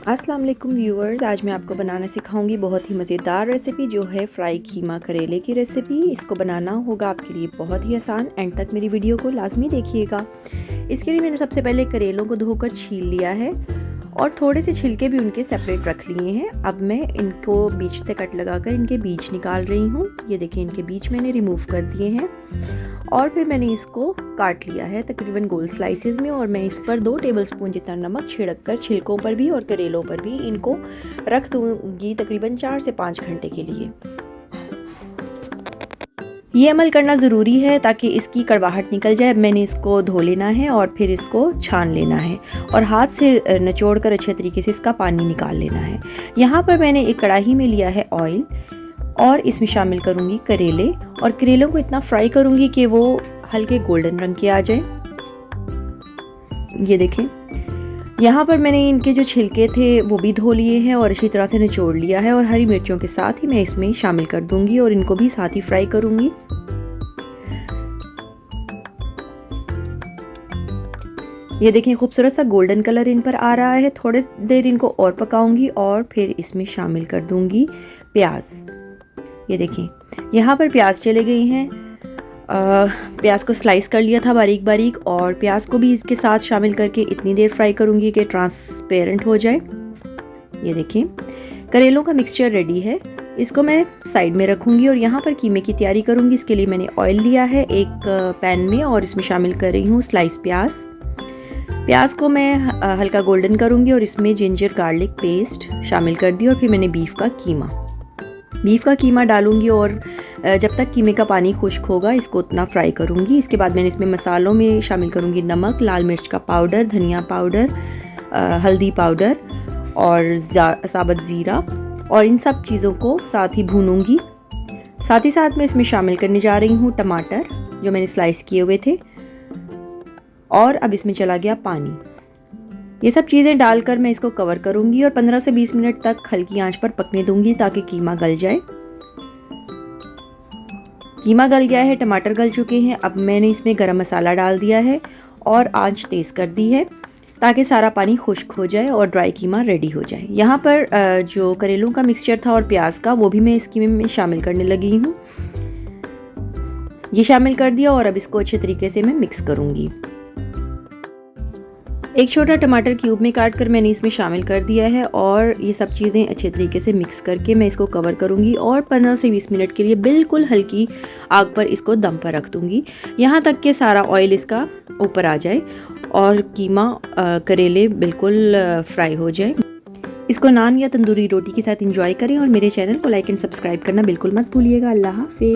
अस्सलाम वालेकुम व्यूअर्स, आज मैं आपको बनाना सिखाऊंगी बहुत ही मज़ेदार रेसिपी जो है फ्राई कीमा करेले की रेसिपी। इसको बनाना होगा आपके लिए बहुत ही आसान। एंड तक मेरी वीडियो को लाजमी देखिएगा। इसके लिए मैंने सबसे पहले करेलों को धोकर छील लिया है और थोड़े से छिलके भी उनके सेपरेट रख लिए हैं। अब मैं इनको बीच से कट लगाकर इनके बीज निकाल रही हूँ। ये देखिए, इनके बीज मैंने रिमूव कर दिए हैं और फिर मैंने इसको काट लिया है तकरीबन गोल स्लाइसेस में। और मैं इस पर 2 टेबलस्पून जितना नमक छिड़क कर छिलकों पर भी और करेलों पर भी इनको रख दूँगी तकरीबन 4 से 5 घंटे के लिए। ये अमल करना ज़रूरी है ताकि इसकी कड़वाहट निकल जाए। मैंने इसको धो लेना है और फिर इसको छान लेना है और हाथ से निचोड़ कर अच्छे तरीके से इसका पानी निकाल लेना है। यहाँ पर मैंने एक कढ़ाई में लिया है ऑयल और इसमें शामिल करूँगी करेले और करेलों को इतना फ्राई करूँगी कि वो हल्के गोल्डन रंग के आ जाए। ये देखें, यहाँ पर मैंने इनके जो छिलके थे वो भी धो लिए हैं और अच्छी तरह से निचोड़ लिया है और हरी मिर्चों के साथ ही मैं इसमें शामिल कर दूंगी और इनको भी साथ ही फ्राई करूंगी। ये देखें, खूबसूरत सा गोल्डन कलर इन पर आ रहा है। थोड़ी देर इनको और पकाऊंगी और फिर इसमें शामिल कर दूंगी प्याज। ये देखें, यहाँ पर प्याज चले गई हैं। प्याज को स्लाइस कर लिया था बारीक बारीक और प्याज को भी इसके साथ शामिल करके इतनी देर फ्राई करूंगी कि ट्रांसपेरेंट हो जाए। ये देखें, करेलों का मिक्सचर रेडी है। इसको मैं साइड में रखूंगी और यहाँ पर कीमे की तैयारी करूंगी। इसके लिए मैंने ऑयल लिया है एक पैन में और इसमें शामिल कर रही हूँ स्लाइस प्याज। प्याज को मैं हल्का गोल्डन करूंगी और इसमें जिंजर गार्लिक पेस्ट शामिल कर दी और फिर मैंने बीफ का कीमा डालूंगी और जब तक कीमे का पानी खुश्क होगा इसको उतना फ्राई करूंगी। इसके बाद मैंने इसमें मसालों में शामिल करूंगी नमक, लाल मिर्च का पाउडर, धनिया पाउडर, हल्दी पाउडर और साबुत ज़ीरा और इन सब चीज़ों को साथ ही भूनूंगी। साथ ही साथ मैं इसमें शामिल करने जा रही हूँ टमाटर जो मैंने स्लाइस किए हुए थे और अब इसमें चला गया पानी। ये सब चीज़ें डालकर मैं इसको कवर करूंगी और 15 से 20 मिनट तक हल्की आंच पर पकने दूंगी ताकि कीमा गल जाए। कीमा गल गया है, टमाटर गल चुके हैं। अब मैंने इसमें गरम मसाला डाल दिया है और आंच तेज़ कर दी है ताकि सारा पानी खुश्क हो जाए और ड्राई कीमा रेडी हो जाए। यहाँ पर जो करेलों का मिक्सचर था और प्याज का वो भी मैं इस कीमे में शामिल करने लगी हूँ। ये शामिल कर दिया और अब इसको अच्छे तरीके से मैं मिक्स करूँगी। एक छोटा टमाटर क्यूब में काट कर मैंने इसमें शामिल कर दिया है और ये सब चीज़ें अच्छे तरीके से मिक्स करके मैं इसको कवर करूँगी और 15 से 20 मिनट के लिए बिल्कुल हल्की आग पर इसको दम पर रख दूँगी, यहाँ तक कि सारा ऑयल इसका ऊपर आ जाए और कीमा करेले बिल्कुल फ्राई हो जाए। इसको नान या तंदूरी रोटी के साथ एंजॉय करें और मेरे चैनल को लाइक एंड सब्सक्राइब करना बिल्कुल मत भूलिएगा। अल्लाह हाफ़िज़।